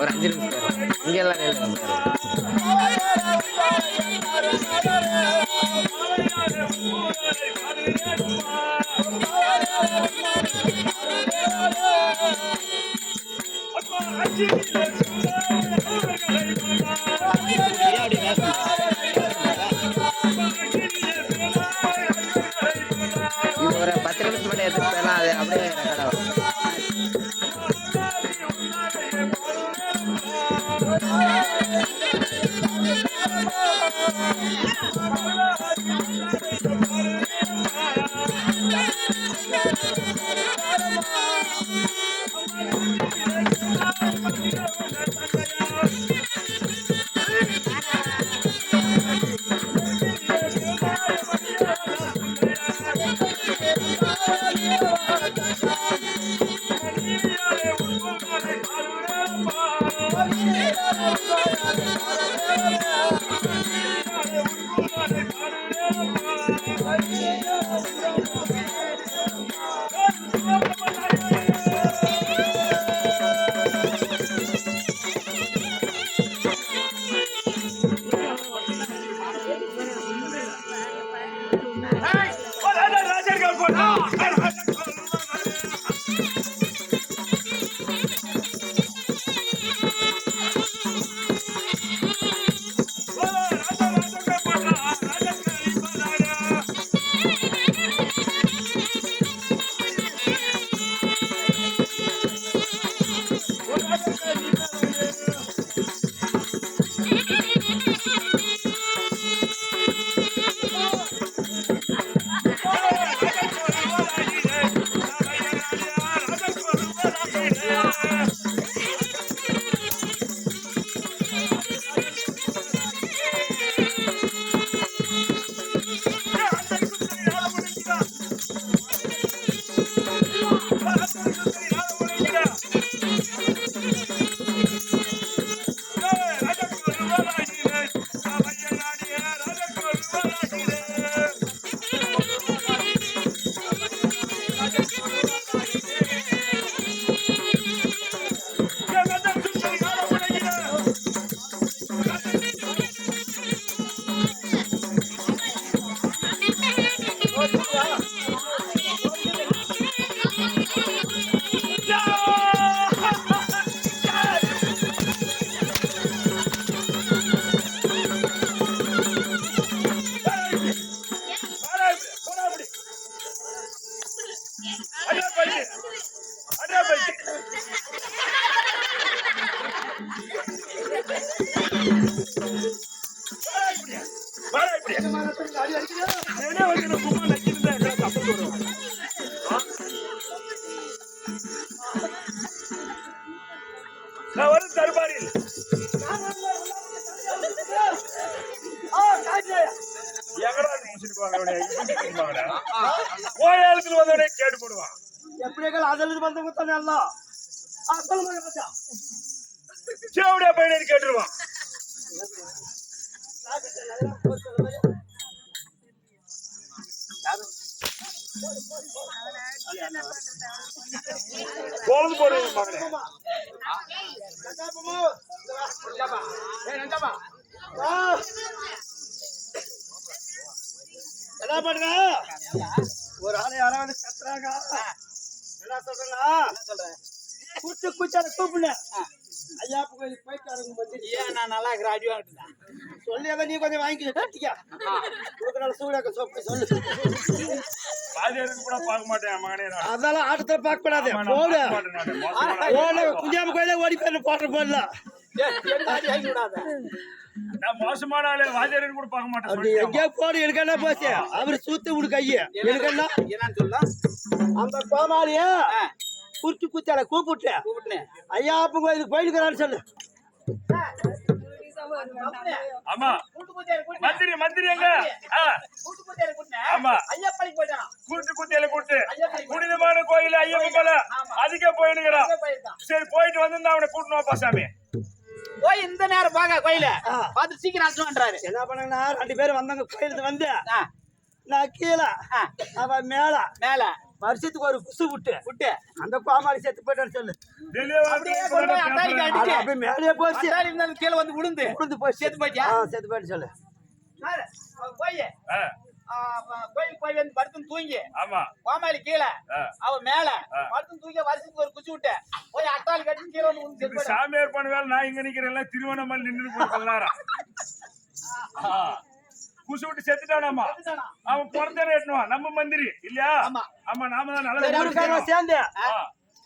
ஒரு 5 நிமிஷம் இங்க எல்லாம் இது ஒரு 10 நிமிஷம் மட்டும் எடுத்துட்டு போயிடலாம். அது அப்படியே ரெக்கார்ட் ஆகும். கேட்டுருவான். பொழுது போடுறது மகனே. என்ன பண்ற? ஒரு ஆளை யாராவது கத்துறாங்க. என்ன சொல்றேன்? கூட்டு கூச்சால கூப்பிடு. ஐயா கோயிலுக்கு போயிட்டு வரணும். ஏன் நான் நல்லா இருக்கிற அடி வாங்கிட்டேன் சொல்லி அதை நீ கொஞ்சம் வாங்கிக்க கட்டிக்க. சூடாக்க சொப்ப சொல்லு. கூட பார்க்க மாட்டேன் மகனே. அதெல்லாம் ஆட்டத்தை பார்க்க கூடாது. போடு குஞ்சாம கோயில ஓடி போய் போட்டு போடலாம். மோசமான ஆளு வாஜரன் கூட பார்க்க மாட்டேன். எங்கேயா போடு எடுக்கா போச்சு. அவரு சூத்து விடு கைய எடுக்கா என்னன்னு சொல்ல. அந்த கோமாளிய குறுச்சு குச்சால கூப்பிட்டு ஐயாப்பு கோயிலுக்கு போயிருக்கிறான்னு சொல்லு. ஆமா மந்திரி மந்திரி எங்க? ஆமா கூட்டு குத்தியில கூட்டு புனிதமான கோயில் ஐயப்பன் போல அதுக்கே போயினுக்கிறான். சரி போயிட்டு வந்து அவனை கூட்டணும் பாசாமி. போய் இந்த நேரம் பாக்க கோயில பார்த்து சீக்கிரம் அனுப்புறாரு. என்ன பண்ணா 2 பேரும் வந்தாங்க கோயிலுக்கு வந்து நான் கீழே அவ மேல மேல வருஷத்துக்கு ஒரு குசு விட்டு அந்த கோமாளி செத்து போயிட்டான்னு சொல்லு. வெளியே அப்படியே கொண்டு போய் அட்டாளிக்கு அது அடிச்சு அப்படியே மேலே போச்சு. அட்டாளி இருந்தாலும் கீழே வந்து விழுந்து போய் செத்து போயிட்டியா? செத்து போயிட்டு சொல்லு. யாரு? போய் கோயில் போய் வந்து படுத்துன்னு தூங்கி ஆமா கோமாளி கீழே அவ மேல ஆ. படுத்துன்னு தூங்கி வருஷத்துக்கு ஒரு குச்சி விட்டு போய் அட்டாளி கட்டி கீழே வந்து விழுந்து செத்து இது போயிட்டா. சாமியார் பண்ண வேலை நான் இங்க நிக்கிறேன் எல்லாம் திருவண்ணாமலை நின்று போயிருக்கலாம் குசு விட்டு செத்துட்டானாமா செத்துட்டானா? அவன் பிறந்தானே எட்டணுவான் நம்ம மந்திரி இல்லையா ஆமா. ஆமா நாம தான் சரி, நல்ல ஊருக்காரங்க சேர்ந்து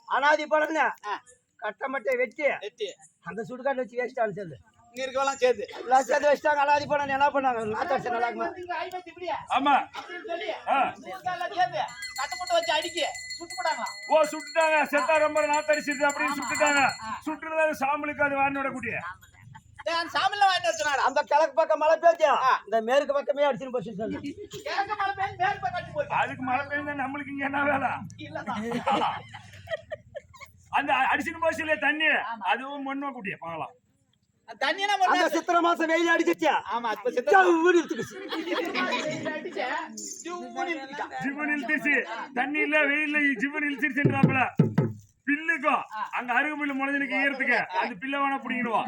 அனாதி படங்க ஆ. கட்டமட்டை வெட்டி வெட்டி அந்த சுடுகாட்டு வச்சு வேஸ்டான்னு சொல்லு. இங்க இருக்கவெல்லாம் சேர்த்து எல்லாம் சேர்ந்து வச்சுட்டாங்க. அனாதி படம் என்ன பண்ணாங்க? நாத்தாச்சு நல்லா இருக்குமா? இங்க ஐம்பத்தி இப்படியா ஆமா அப்படின்னு சொல்லி ஆ. ஊருக்காரெல்லாம் சேர்ந்து கட்டப்பட்டு வச்சு அடிக்க சுட்டு போட்டாங்களா? ஓ சுட்டுட்டாங்க செத்தா ரொம்ப நாத்தடிச்சிருது அப்படின்னு சுட்டுட்டாங்க சுட்டுறது சாமலுக்கு அது வானோட குட்டிய அந்த சாமியில வாங்கிட்டு வச்சுனாடா. அந்த கிழக்கு பக்கம் மழை பெய்ஞ்சா இந்த மேற்கு பக்கமே அடிச்சுன்னு போச்சு சொல்லு. கிழக்கு மலை பேர் மேல் போய் கட்டி போச்சு. அதுக்கு மழை பெய்ஞ்சா நம்மளுக்கு இங்க என்ன வேலை இல்லதான். அந்த அடிச்சுன்னு போச்சு இல்லையா தண்ணி அதுவும் மண்ணுவா குட்டிய பார்க்கலாம் தண்ணி என்ன அந்த பண்ணா? சித்திரை மாசம் வெயில் அடிச்சிச்சா ஆமா இப்ப சித்தா எடுத்துக்கிச்சு. அடிச்சே ஜூனி இருக்கா. ஜிவன் இழுத்துச்சு தண்ணி இல்ல வெயில் ஜிவன் இழுத்துச்சுன்றாப்புல பில்லுக்கும் அங்க அருகு பில்லு முளைஞ்சனுக்கு ஈரத்துக்கு அந்த பில்ல வேணா பிடிங்கிடுவா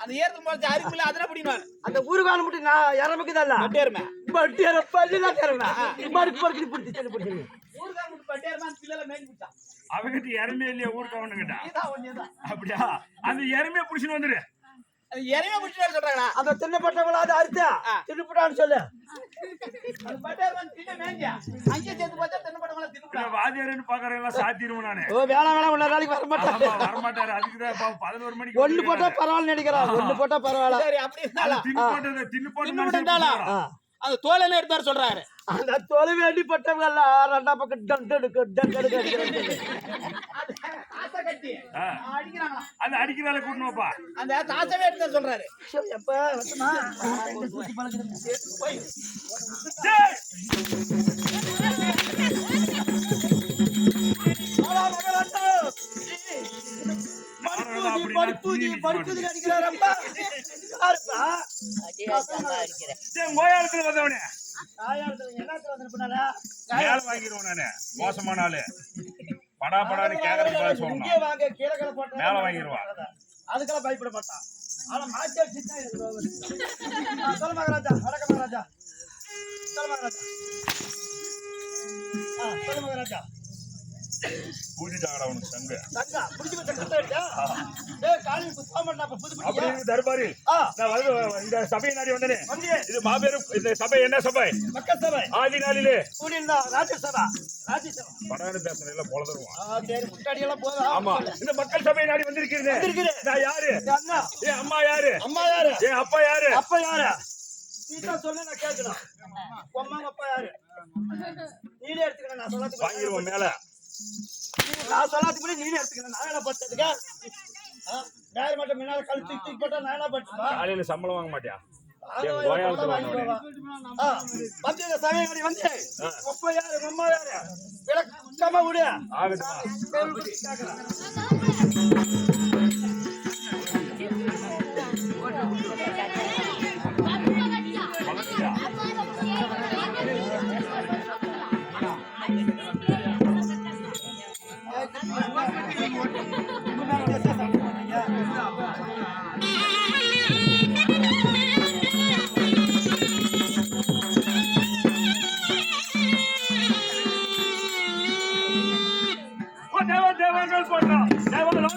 அந்த ஏர்த்து போறது அரிப்புல அதன பிடிவாங்க. அந்த ஊருகால மட்டும் நான் இறமுக்குதல்ல பட்டேர்மே பட்டியற பல்லுலாம் தருவேன் மறுக்கு மறுக்கு பிடிச்சி செல்லு பிடிச்சி ஊர்கார முட்டு பட்டேர்மா பிள்ளல மேல் பிடிச்சான். அவங்கிட்ட இறமே இல்லையா ஊருக்கு அவனுங்கிட்ட இதான் ஒண்ணேதான். அப்படியா அந்த இறமைய புடிச்சுன்னு வந்துரு அது இறைய பிடிச்சாரு சொல்றாங்களா? அந்த தின்னப்பட்டவங்கள அது அறுத்தா தின்னுப்படான்னு சொல்லு. அந்த பட்டேர்மா பின்ன மேஞ்சா அங்கே சேர்த்து பார்த்தா தென்னப்பட்டவங்கள தின்னுடா. வாதியாருன்னு பாக்குற எல்லாம் சாத்திருவோம் நானு ஓ வேணா உள்ள நாளைக்கு வர மாட்டாங்க. ஆமா வரமாட்டாரு அதுக்குதான் 11 மணிக்கு ஒண்ணு போட்டா பரவாயில்ல நினைக்கிறான். ஒண்ணு போட்டா பரவாயில்ல. சரி அப்படி இருந்தால தின்னு தின்னு இருந்தால அந்த தோலெல்லாம் எடுத்தாரு சொல்றாரு. அந்த தொலை வேண்டி பட்டவங்க எல்லாம் ரெண்டா பக்கம் டன் டன் அடிக்கிறாங்க. அது ஆசை கட்டி அடிக்கிறாங்களா? அந்த அடிக்கிறால கூட்டணும்ப்பா அந்த தாசவே எடுத்தாரு சொல்றாரு. எப்ப வச்சுமா ஊசி பழகுது போய் படுக்குது அடிக்கிறாரப்பா. யாருப்பா? கோயாளத்துல வந்தவனே என்னத்துல வந்து பண்ணால மேல வாங்கிடுவோம் நானு மோசமான ஆளு படா படான்னு கேக்குறது சொல்லணும் இங்கே வாங்க கீழே கீழே போட்டா மேல வாங்கிடுவான் அதுக்கெல்லாம் பயப்பட மாட்டான். ஆனா மாத்தி அடிச்சுட்டா சொல்ல மகாராஜா வணக்கம் மகாராஜா. சொல்ல மகாராஜா. சொல்ல மகாராஜா. பூஜிட்டாங்கடா உனக்கு சங்க தங்கா புடிச்சு வச்ச கட்ட அடிச்சா டேய் காலி குத்தா பண்ணா புது புடி அப்படி தர்பாரில் நான் வந்து இந்த சபையை நாடி வந்தனே வந்தியே இது மாபெரும் இந்த சபை என்ன சபை மக்கள் சபை ஆதி நாளிலே கூடியிருந்தா ராஜ்யசபா ராஜ்யசபா படான்னு பேசுறதுல போல தருவான் சரி முட்டாடி எல்லாம் போதா ஆமா இந்த மக்கள் சபையை நாடி வந்திருக்கிறேன் நான் யாரு அண்ணா என் அம்மா யாரு அம்மா யாரு என் அப்பா யாரு அப்பா யாரு நீதான் சொல்லு நான் கேட்கணும். அம்மா அப்பா யாரு நீனே எடுத்துக்கணும். நான் சொல்லத்துக்கு வாங்கிடுவோம் மேல நான் சொல்லாதுக்கு முன்னாடி நீனே எடுத்துக்கணும். நான் என்ன பட்டதுக்கா வேற மட்டும் முன்னால கழு தூக்கி போட்டா நான் என்ன பட்டுமா? காலையில சம்பளம் வாங்க மாட்டியா வந்து இந்த சமயம் வந்து அப்பா யாரு அம்மா யாரு விளக்கமா விடு ஆகட்டுமா தேவர்கள் போட்டோம் தேவர்கள்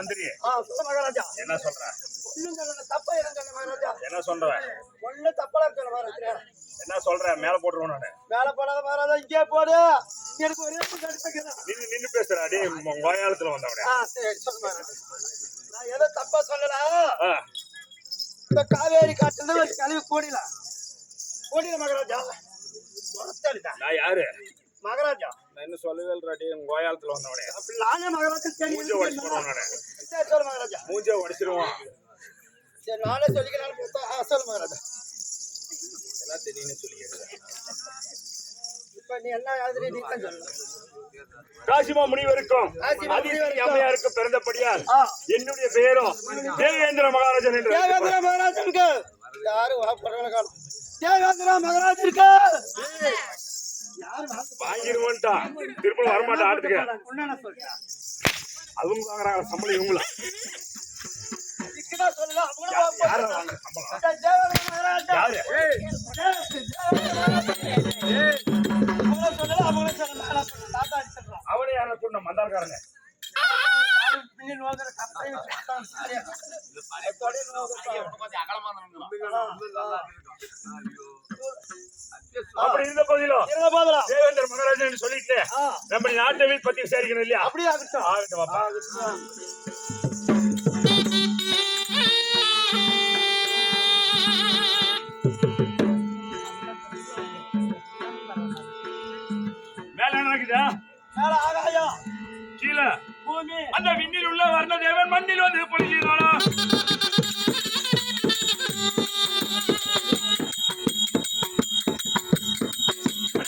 மந்திரி சொல்ல மகாராஜா. என்ன சொல்ற? ஒண்ணும் சொல்லல, தப்பா இடம் சொல்ல மகாராஜா. என்ன சொல்ற? ஒண்ணும் தப்பெல்லாம் சொல்ல மகாராஜா. என்ன சொல்ற? மேல போட்டுருவோம் நானு. மேல போடாத மகாராஜா, இங்கே போடு. எனக்கு ஒரே கடுப்பாக்குது. நின்னு பேசுறா டே கோயாலத்துல வந்தவனே. சரி சொல்ல மகாராஜா. நான் ஏதோ தப்பா சொல்லல. ஆ இந்த காவேரி காட்டுல ஒரு கழிவு கூடில மகாராஜா. நான் யாரு? மகாராஜா நான் இன்னும் சொல்லவே இல்லடா டே கோயாலத்துல வந்தவனே. அப்படி நானே மகாராஜா சரி மூஞ்ச உடைச்சு போடுவோம் நானு. சரி சொல்ல மகாராஜா. மூஞ்ச உடைச்சிருவோம். சரி நானே சொல்லிக்கலாம் சொல்ல மகாராஜா. எல்லாம் தெரியும்னு சொல்லிக்கிறேன். இப்ப நீ என்ன ஆகுது நீ தான் சொல்லு. காசிமா முனிவருக்கும் ஆதித்ய அம்மையாருக்கு பிறந்தபடியால் என்னுடைய பெயரும் தேவேந்திர மகாராஜன் என்று தேவேந்திர மகாராஜனுக்கு யாரு தேவேந்திர மகாராஜனுக்கு வாங்கிடுவோன்ட்டா திருப்பி வரமாட்டா ஆடுறதுக்கு. உன்ன சொல்லிட்டா அவங்க வாங்குறாங்க சம்பளம் இவங்களா? சொல்லலாம் யார வாங்க சம்பளம்? தேவேந்திர மகாராஜா யாரு? அவனே யார சொன்ன மந்தார்காரங்க? அப்படி இருந்த போதிலும் தேவேந்திர மகாராஜன் சொல்லிட்டு நம்ம நாட்டை பத்தி விசாரிக்கணும் இல்லையா? அப்படியே ஆகட்டும். ஆகட்டும் பாப்பா. மேல என்ன நடக்குதா? மேல ஆகாயம் கீழே பூமி அந்த விண்ணில் உள்ள வர்ண தேவன் மண்ணில் வந்து பொழிகிறானா?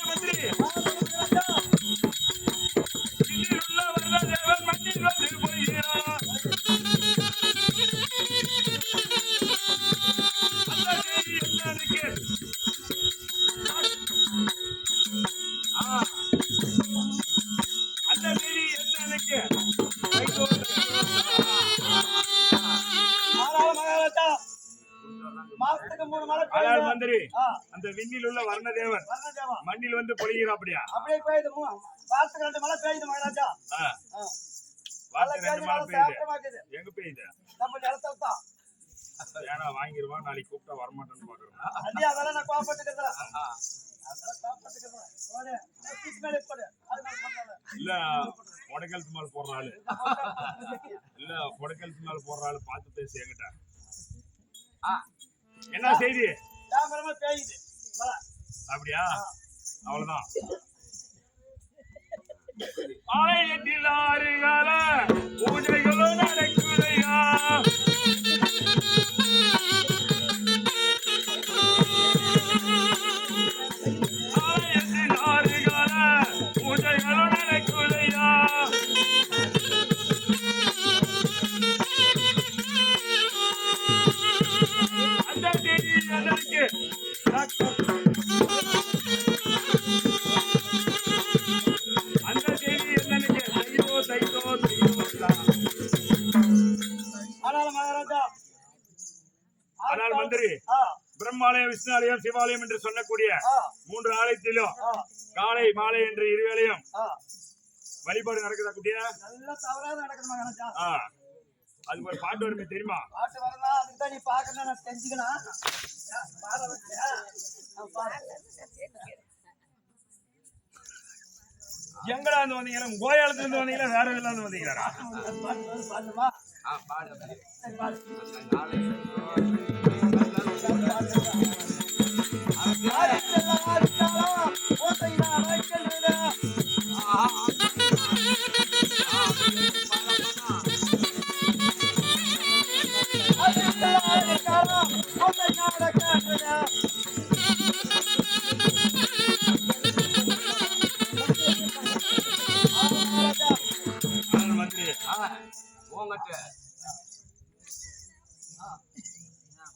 மந்திரி விண்ணில் உள்ள வர்ண தேவன் மண்ணில் வந்து பொழிகிறானா? அந்த செய்தி என்னன்னு அந்த செய்தி என்னன்னு மகாராஜா மாசத்துக்கு 3 மழை ஆனால் மந்திரி அந்த விண்ணில் உள்ள வர்ணதேவன் மண்ணில் வந்து பொழிகிறான். அப்படியா? அப்படியே பெய்யுது. மாசத்துக்கு 2 மழை பெய்யுது மகாராஜா. வாரத்துக்கு 2 மழை பெய்யுது. எங்க பெய்யுது? நம்ம நிலத்துல தான். ஏன்னா வாங்கிடுவான், நாளைக்கு கூப்பிட்டா வரமாட்டேன்னு பாக்குறேன். அதே அதெல்லாம் நான் கோபப்பட்டுக்கிறேன். இல்ல கொடைக்கழுத்து மேல போடுற ஆளு இல்ல கொடைக்கழுத்து மேல போடுற ஆளு பார்த்து பேசு என்கிட்ட. என்ன செய்தி? பெய்யுது அப்படியா? அவ்வளவுதான். ஆலயத்தில் 6 கால பூஜைகளும் நடக்குதையா? ஆலயத்தில் 6 கால பூஜைகளும் நடக்குதையா? அந்த செய்தி எனக்கு அந்த செய்தி என்னன்னு தைத்தோ மகாராஜா. ஆனால் மந்திரி பிரம்மாலயம் விஷ்ணாலயம் சிவாலயம் என்று சொல்லக்கூடிய 3 ஆலயத்திலும் காலை மாலை என்று இருவேளையும் வழிபாடு நடக்குதா குட்டியா? நல்லா தவறாத நடக்குது மகாராஜா. அதுக்கு ஒரு பாட்டு வருமே தெரியுமா? பாட்டு வரலாம், அதுக்கு தான் நீ பாக்கணும், நான் தெரிஞ்சுக்கணும். பாட வச்சியா? எங்கடா இருந்து வந்தீங்கன்னா கோயாலத்துல இருந்து வந்தீங்களா வேற இதுல இருந்து வந்தீங்களா? பாடுமா?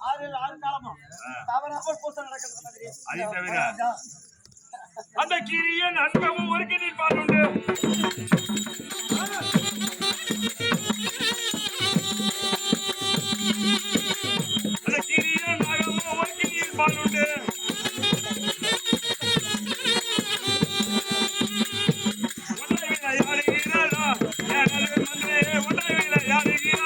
அதை தவிர அந்த கிரியன் அன்பமும் ஒரு கிணில் பாலுண்டு. அந்த கிரியன் நாகமும் ஒரு கிணில் பாலுண்டு. ஒன்றை விட யாருகிறதா? எனது மந்திரே ஒன்றை விட யாருகிறதா?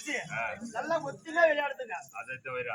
வச்சு நல்லா ஒத்தினா விளையாடுதுங்க. அதை தவிர